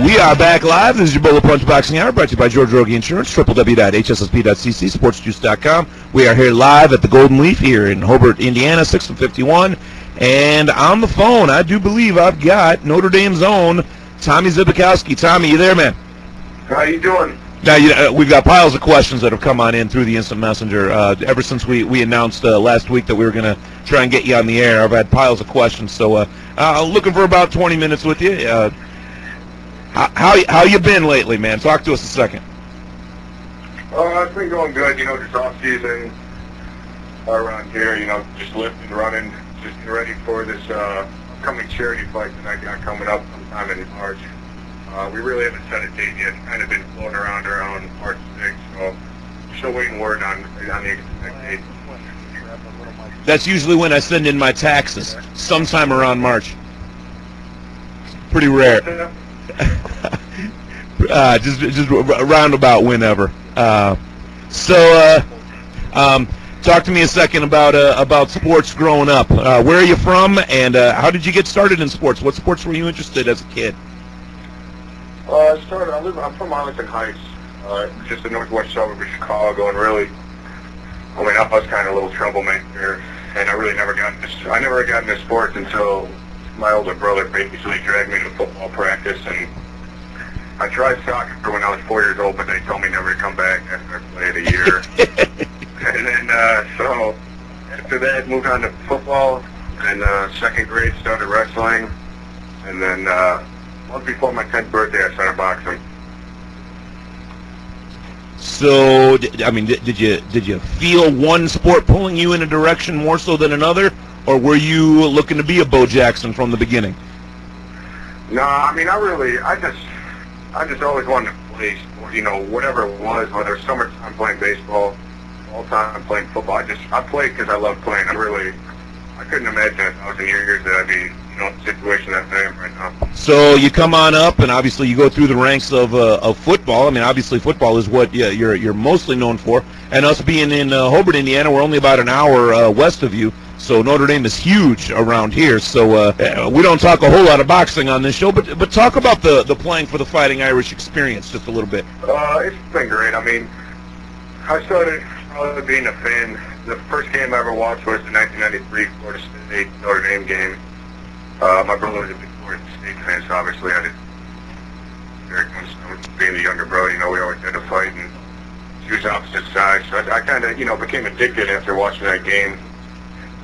We are back live. This is your Bolo Punch Boxing Hour, brought to you by George Rogie Insurance, www.hssp.cc, sportsjuice.com. We are here live at the Golden Leaf here in Hobart, Indiana, 6:51. And on the phone, I do believe I've got Notre Dame's own Tommy Zbikowski. Tommy, you there, man? How you doing? Now, we've got piles of questions that have come on in through the Instant Messenger. Ever since we announced last week that we were going to try and get you on the air, I've had piles of questions. So looking for about 20 minutes with you. How you been lately, man? Talk to us a second. It's been going good, just off season around here, just lifting, running, just getting ready for this upcoming charity fight that I got coming up sometime in March. We really haven't set a date yet. Kind of been floating around March 6th, so still waiting word on the exact date. That's usually when I send in my taxes, sometime around March. Pretty rare. Just around about whenever. Talk to me a second about sports growing up. Where are you from, and how did you get started in sports? What sports were you interested in as a kid? I'm from Arlington Heights, just the northwest suburb of Chicago, and really, I was kind of a little troublemaker, and I never got into sports until my older brother basically dragged me to football practice, and I tried soccer when I was 4 years old, but they told me never to come back after I played a year. And then, so after that, moved on to football, and second grade started wrestling, and then month before my 10th birthday, I started boxing. So, did you feel one sport pulling you in a direction more so than another, or were you looking to be a Bo Jackson from the beginning? No, I just always wanted to play sport, whatever it was, whether summertime playing baseball, all time playing football. I played because I love playing. I couldn't imagine 1,000 years that I'd be, in the situation that I am right now. So you come on up, and obviously you go through the ranks of football. Obviously football is what you're mostly known for. And us being in Hobart, Indiana, we're only about an hour west of you. So Notre Dame is huge around here. So we don't talk a whole lot of boxing on this show, but talk about the Playing for the Fighting Irish experience just a little bit. It's been great. I started being a fan. The first game I ever watched was the 1993 Florida State Notre Dame game. My brother was a big Florida State fan, so obviously I didn't. Being the younger brother, we always had to fight and choose opposite sides. So I kind of, became addicted after watching that game.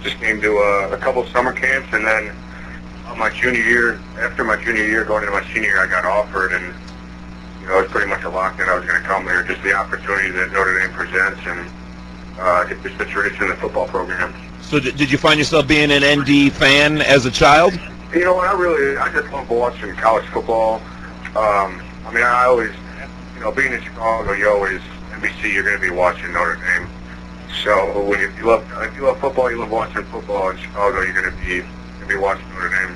Just came to a couple of summer camps, and then after my junior year, going into my senior year, I got offered, and it was pretty much a lock that I was going to come there. Just the opportunity that Notre Dame presents, and it's just the tradition of the football program. So did you find yourself being an ND fan as a child? I just love watching college football. I always, being in Chicago, NBC, you're going to be watching Notre Dame. So if you love football, you love watching football in Chicago, you're going to be watching Notre Dame.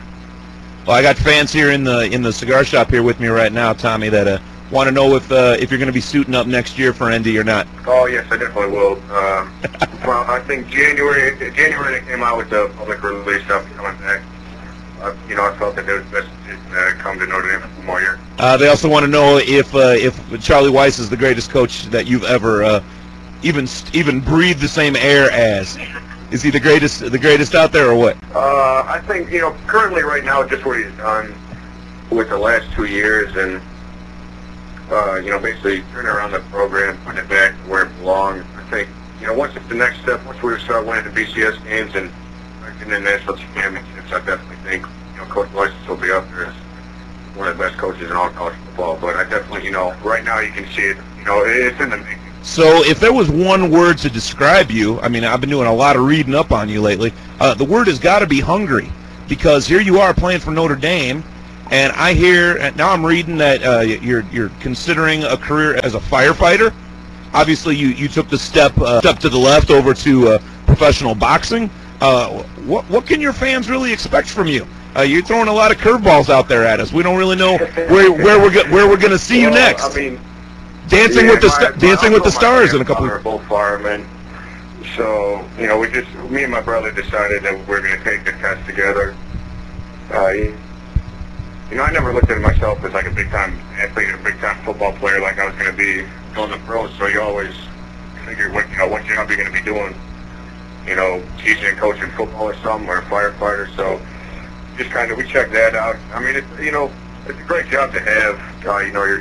Well, I got fans here in the cigar shop here with me right now, Tommy, that want to know if you're going to be suiting up next year for ND or not. Oh yes, I definitely will. Well, I think January they came out with the public release stuff coming back. I felt that it was best to come to Notre Dame for one more year. They also want to know if Charlie Weiss is the greatest coach that you've ever even breathed the same air as. Is he the greatest out there, or what? I think currently right now, just what he's done with the last 2 years, and basically turning around the program, putting it back where it belongs. I think once it's the next step, once we start winning the BCS games and in the national championships, I definitely think Coach Weiss will be up there as one of the best coaches in all college football. But I definitely right now you can see it. It's in the making. So if there was one word to describe you, I've been doing a lot of reading up on you lately, the word has got to be hungry, because here you are playing for Notre Dame, and I hear, now I'm reading that you're considering a career as a firefighter. Obviously you took the step to the left over to professional boxing. What can your fans really expect from you? You're throwing a lot of curveballs out there at us. We don't really know where we're going to see you next. Dancing with the Stars in a couple of... We're both firemen. So, me and my brother decided that we're going to take the test together. I never looked at myself as like a big-time athlete or big-time football player like I was going to be going to pros, so you always figure what job you're going to be doing, teaching and coaching football or something, or a firefighter, so just kind of, we checked that out. I mean, it's a great job to have,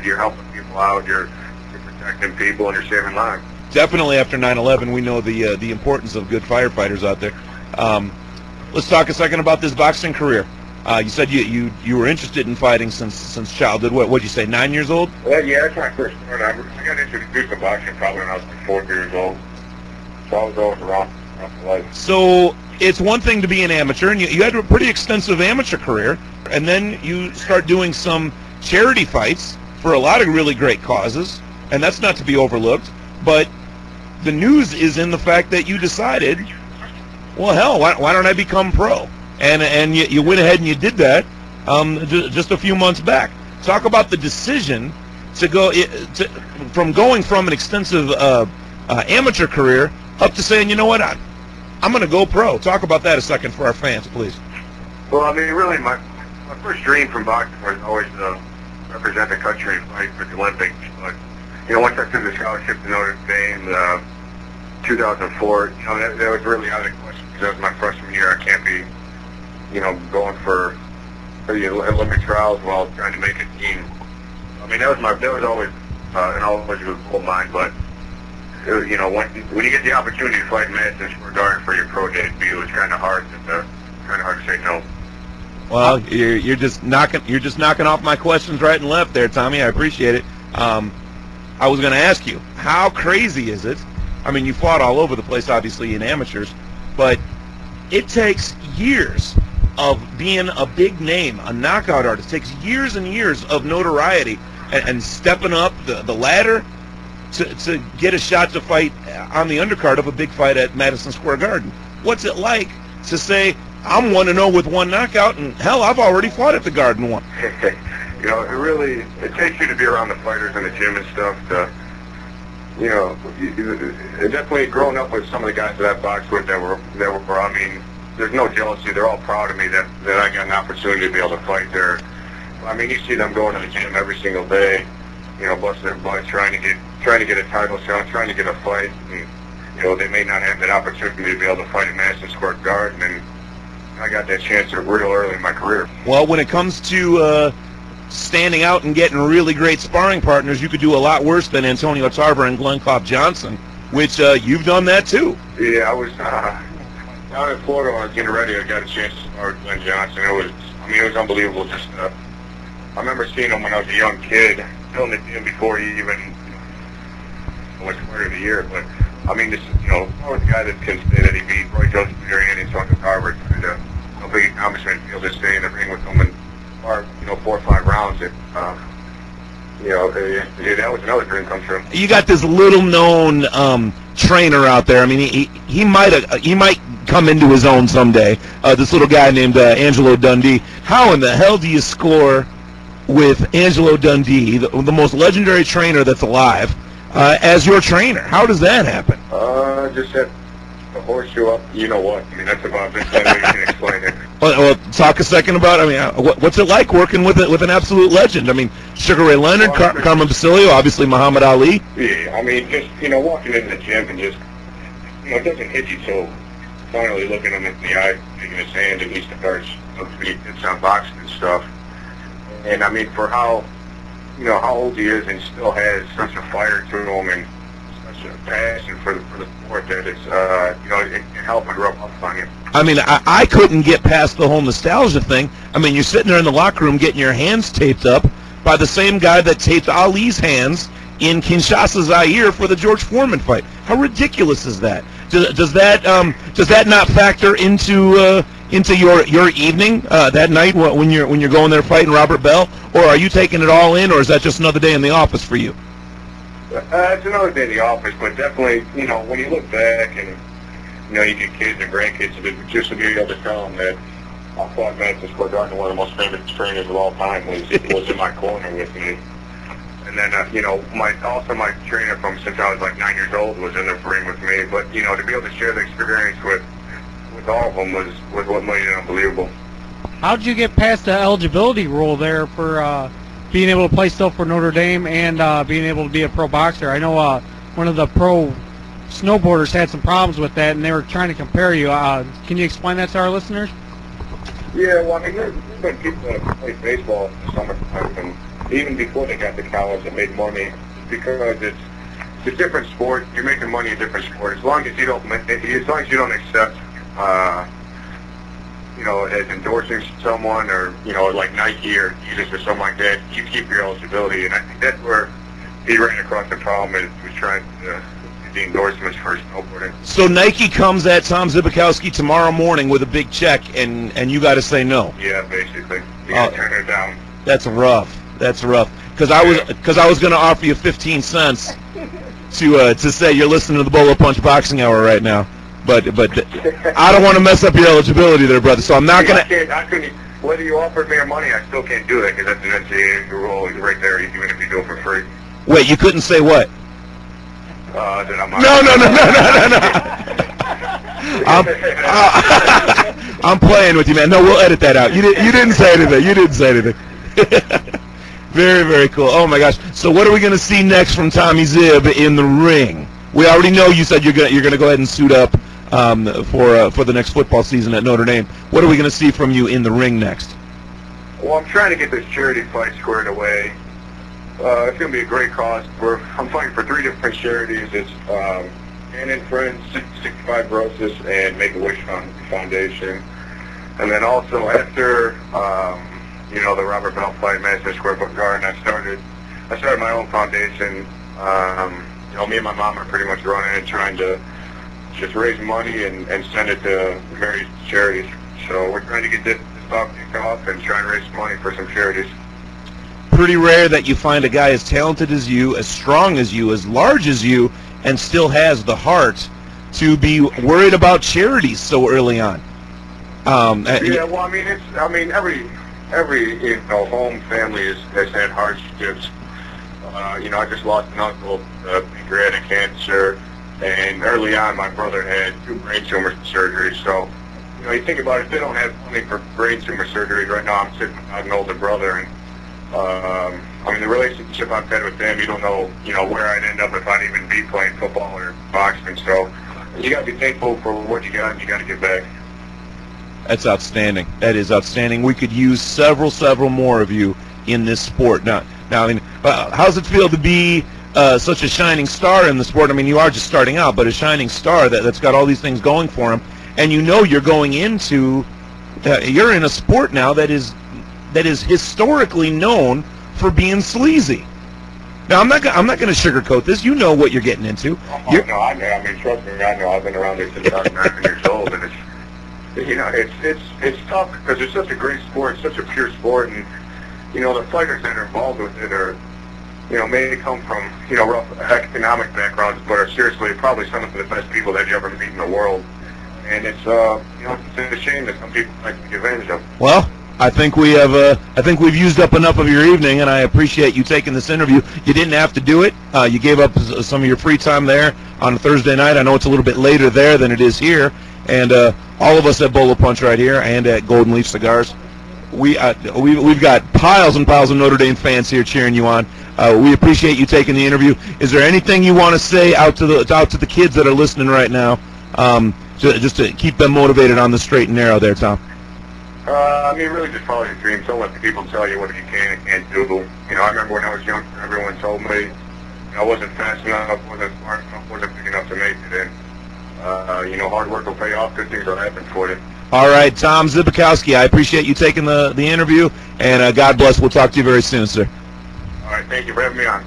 you're helping people out, you're protecting people, and you're saving lives. Definitely after 9/11, we know the importance of good firefighters out there. Let's talk a second about this boxing career. You said you were interested in fighting since childhood. What'd you say, 9 years old? Yeah, that's my first start. I got introduced to boxing probably when I was like 4 years old. So I was always around my life. So it's one thing to be an amateur, and you had a pretty extensive amateur career, and then you start doing some charity fights for a lot of really great causes, and that's not to be overlooked. But the news is in the fact that you decided, well, hell, why don't I become pro? And you went ahead and you did that just a few months back. Talk about the decision to go from going from an extensive amateur career up to saying, you know what, I'm going to go pro. Talk about that a second for our fans, please. Well, I mean, really, my first dream from boxing was always to represent the country and fight for the Olympics. But once I took the scholarship to Notre Dame, 2004, that was really out of the question because that was my freshman year. I can't be, going for the Olympic trials while trying to make a team. I mean, that was always a goal of mine. But when you get the opportunity to fight Madison Square Garden for your pro debut, it's kind of hard to say no. Well, you're just knocking off my questions right and left there, Tommy. I appreciate it. I was going to ask you, how crazy is it? I mean, you fought all over the place, obviously, in amateurs, but it takes years of being a big name, a knockout artist. It takes years and years of notoriety and stepping up the ladder to get a shot to fight on the undercard of a big fight at Madison Square Garden. What's it like to say, I'm 1-0 with one knockout, and hell, I've already fought at the Garden once? It takes you to be around the fighters in the gym and stuff definitely growing up with some of the guys that I boxed with that were, I mean, there's no jealousy. They're all proud of me that I got an opportunity to be able to fight there. I mean, you see them going to the gym every single day, busting their butt, trying to get a title shot, trying to get a fight, and, they may not have that opportunity to be able to fight at Madison Square Garden, and I got that chance real early in my career. Well, when it comes to standing out and getting really great sparring partners, you could do a lot worse than Antonio Tarver and Glenn Klopp Johnson, which you've done that too. Yeah, I was down in Florida when I was getting ready. I got a chance to spar with Glenn Johnson. It was unbelievable. Just I remember seeing him when I was a young kid, still in the gym before he even was player of the year. But I mean, I was the guy that can say that he beat Roy Jones Jr. and Antonio Tarver. And a big accomplishment to be able to stay in the ring with him and 4 or 5 rounds. That was another dream come true. You got this little-known trainer out there. I mean, he might come into his own someday. This little guy named Angelo Dundee. How in the hell do you score with Angelo Dundee, the most legendary trainer that's alive, as your trainer? How does that happen? Just set a horseshoe up. You know what? I mean, that's about the best way you can explain it. Well, talk a second about. I mean, what's it like working with an absolute legend? I mean, Sugar Ray Leonard, Carmen Basilio, obviously Muhammad Ali. Yeah, I mean, just walking into the gym and just it doesn't hit you till finally looking him in the eye, taking his hand, at least starts it's on boxing and stuff. And I mean, for how old he is and still has such a fire to him and such a passion for the sport that it's it can help and rub off on you. I mean, I couldn't get past the whole nostalgia thing. I mean, you're sitting there in the locker room getting your hands taped up by the same guy that taped Ali's hands in Kinshasa, Zaire for the George Foreman fight. How ridiculous is that? Does that not factor into your evening that night when you're going there fighting Robert Bell, or are you taking it all in, or is that just another day in the office for you? It's another day in the office, but definitely, when you look back and you get kids and grandkids, just to be able to tell them that I fought Madison Square Garden, one of the most famous trainers of all time, was in my corner with me. And then, my trainer from since I was like 9 years old was in the ring with me. But, to be able to share the experience with all of them was what made it unbelievable. How did you get past the eligibility rule there for being able to play still for Notre Dame and being able to be a pro boxer? I know one of the pro snowboarders had some problems with that, and they were trying to compare you. Can you explain that to our listeners? Yeah, well, I mean, there's been people that have played baseball in the summertime, and even before they got to college, that made money because it's a different sport. You're making money in a different sport. As long as you don't accept, as endorsing someone or like Nike or Jesus or something like that, you keep your eligibility. And I think that's where he ran across the problem and was trying to the endorsements for snowboarding. So Nike comes at Tom Zbikowski tomorrow morning with a big check, and you got to say no. Yeah, basically. You got to turn it down. That's rough. That's rough. Because I was going to offer you 15 cents to say you're listening to the Bolo Punch Boxing Hour right now, but I don't want to mess up your eligibility there, brother. So I'm not going to. I couldn't. Whether you offered me money, I still can't do that because that's an NCAA rule right there, even if you do it for free. Wait, you couldn't say what? That I'm No. I'm playing with you, man. No, we'll edit that out. You didn't say anything. You didn't say anything. Very, very cool. Oh my gosh. So what are we going to see next from Tommy Zib in the ring? We already know you said you're going to go ahead and suit up for the next football season at Notre Dame. What are we going to see from you in the ring next? Well, I'm trying to get this charity fight squared away. It's going to be a great cause. I'm fighting for 3 different charities. It's and and Friends, 65 Roses, and Make-A-Wish Foundation. And then also after, the Robert Bell fight, Madison Square Garden, I started my own foundation. Me and my mom are pretty much running and trying to just raise money and send it to various charities. So we're trying to get this off and try and raise money for some charities. Pretty rare that you find a guy as talented as you, as strong as you, as large as you, and still has the heart to be worried about charities so early on. Yeah, well, every home family has had hardships. I just lost an uncle to pancreatic cancer, and early on my brother had 2 brain tumor surgeries. So, you think about it, if they don't have money for brain tumor surgeries right now, I'm sitting without an older brother, and the relationship I've had with them, you don't know, where I'd end up if I'd even be playing football or boxing. So you got to be thankful for what you got, and you got to get back. That's outstanding. That is outstanding. We could use several more of you in this sport. Now, how's it feel to be such a shining star in the sport? I mean, you are just starting out, but a shining star that's got all these things going for him, and you're going into, you're in a sport now that is historically known for being sleazy. Now, I'm not going to sugarcoat this. You know what you're getting into. No, I know. I mean, trust me, I know. I've been around this since I was 9 years old, and it's tough because it's such a great sport, such a pure sport, and the fighters that are involved with it are, may come from rough economic backgrounds, but are seriously probably some of the best people that you ever meet in the world. And it's it's a shame that some people like to take advantage of. Well, I think we've used up enough of your evening, and I appreciate you taking this interview. You didn't have to do it. You gave up some of your free time there on a Thursday night. I know it's a little bit later there than it is here, and all of us at Bolo Punch right here and at Golden Leaf Cigars, we've got piles and piles of Notre Dame fans here cheering you on. We appreciate you taking the interview. Is there anything you want to say out to the kids that are listening right now, just to keep them motivated on the straight and narrow there, Tom? Really just follow your dreams. Don't let the people tell you what you can and can't do. I remember when I was younger, everyone told me I wasn't fast enough, wasn't smart enough, wasn't big enough to make it. And, hard work will pay off. Good things will happen for you. All right, Tom Zbikowski, I appreciate you taking the interview, and God bless. We'll talk to you very soon, sir. All right, thank you for having me on.